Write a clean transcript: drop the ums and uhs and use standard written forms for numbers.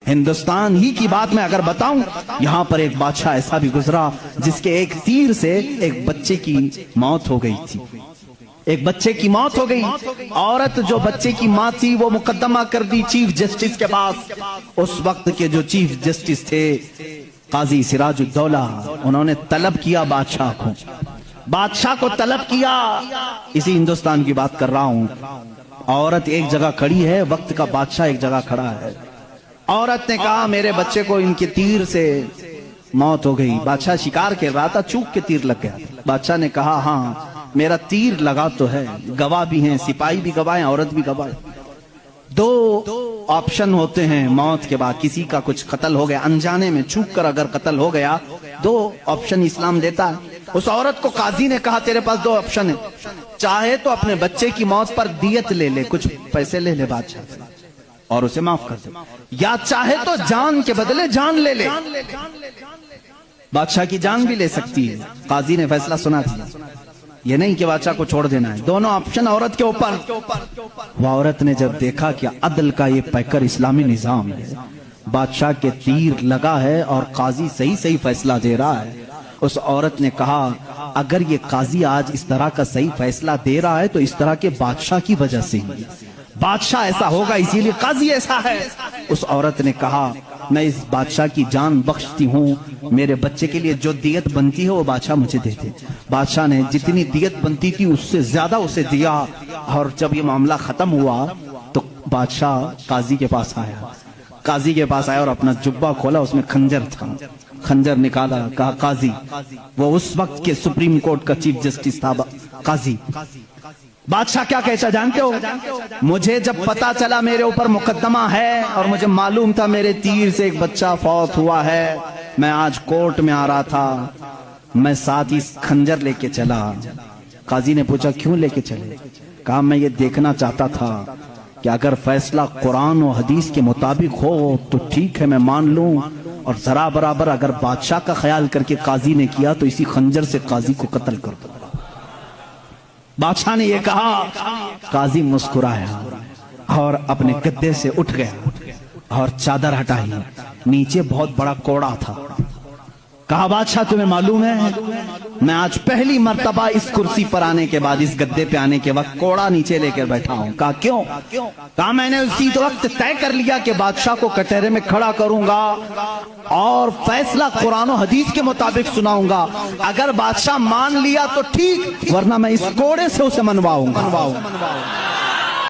ہندوستان ہی کی بات میں اگر بتاؤں، یہاں پر ایک بادشاہ ایسا بھی گزرا جس کے ایک تیر سے ایک بچے کی موت ہو گئی تھی. ایک بچے کی موت ہو گئی. عورت جو بچے کی ماں تھی وہ مقدمہ کر دی چیف جسٹس کے پاس. اس وقت کے جو چیف جسٹس تھے قاضی سراج الدولہ، انہوں نے طلب کیا بادشاہ کو طلب کیا. اسی ہندوستان کی بات کر رہا ہوں. عورت ایک جگہ کھڑی ہے، وقت کا بادشاہ ایک جگہ کھڑا ہے. عورت نے کہا میرے بچے کو ان کے تیر سے موت ہو گئی. بادشاہ شکار کر رہا تھا، چوک کے تیر لگ گیا. بادشاہ نے کہا ہاں میرا تیر لگا تو ہے، گواہ بھی ہیں، سپاہی بھی گواہ ہیں، عورت بھی گواہ ہے. دو آپشن ہوتے ہیں موت کے بعد. کسی کا کچھ قتل ہو گیا انجانے میں، چوک کر اگر قتل ہو گیا، دو آپشن اسلام دیتا ہے. اس عورت کو قاضی نے کہا تیرے پاس دو آپشن ہیں، چاہے تو اپنے بچے کی موت پر دیت لے لے، کچھ پیسے لے لے بادشاہ سے اور اسے معاف کر دے، یا چاہے تو جان کے بدلے جان لے لے. بادشاہ کی جان بھی لے سکتی ہے. قاضی نے فیصلہ سنا دیا، یہ نہیں کہ بادشاہ کو چھوڑ دینا ہے. دونوں آپشن عورت کے اوپر. وہ عورت نے جب دیکھا کہ عدل کا یہ پیکر اسلامی نظام ہے، بادشاہ کے تیر لگا ہے اور قاضی صحیح فیصلہ دے رہا ہے، اس عورت نے کہا اگر یہ قاضی آج اس طرح کا صحیح فیصلہ دے رہا ہے تو اس طرح کے بادشاہ کی وجہ سے ہی. بادشاہ ایسا ہوگا اسی لیے قاضی ایسا ہے. اس عورت نے کہا میں اس بادشاہ کی جان بخشتی ہوں، میرے بچے کے لیے جو دیت بنتی ہے وہ بادشاہ مجھے دے دے. بادشاہ نے جتنی دیت بنتی تھی اس سے زیادہ اسے دیا. اور جب یہ معاملہ ختم ہوا تو بادشاہ قاضی کے پاس آیا اور اپنا جبہ کھولا، اس میں خنجر تھا. خنجر نکالا، کہا قاضی، وہ اس وقت کے سپریم کورٹ کا چیف جسٹس تھا. قاضی، بادشاہ کیا کہتا جانتے ہو؟ مجھے جب پتا چلا میرے اوپر مقدمہ ہے اور مجھے معلوم تھا میرے تیر سے ایک بچہ فوت ہوا ہے، میں آج کورٹ میں آ رہا تھا، میں ساتھ ہی خنجر لے کے چلا. قاضی نے پوچھا کیوں لے کے چلے؟ کہا میں یہ دیکھنا چاہتا تھا کہ اگر فیصلہ قرآن و حدیث کے مطابق ہو تو ٹھیک ہے میں مان لوں، اور ذرا برابر اگر بادشاہ کا خیال کر کے قاضی نے کیا تو اسی خنجر سے قاضی کو قتل کر دو. بادشاہ نے یہ کہا. قاضی مسکرایا اور اپنے گدے سے اٹھ گیا اور چادر ہٹائی. نیچے بہت بڑا کوڑا تھا. کہا بادشاہ تمہیں معلوم ہے میں آج پہلی مرتبہ اس کرسی پر آنے کے بعد، اس گدے پہ آنے کے وقت کوڑا نیچے لے کر بیٹھا ہوں. کہا کیوں؟ کہا میں نے اسی وقت طے کر لیا کہ بادشاہ کو کٹہرے میں کھڑا کروں گا اور فیصلہ قرآن و حدیث کے مطابق سناؤں گا. اگر بادشاہ مان لیا تو ٹھیک، ورنہ میں اس کوڑے سے اسے منواؤں گا.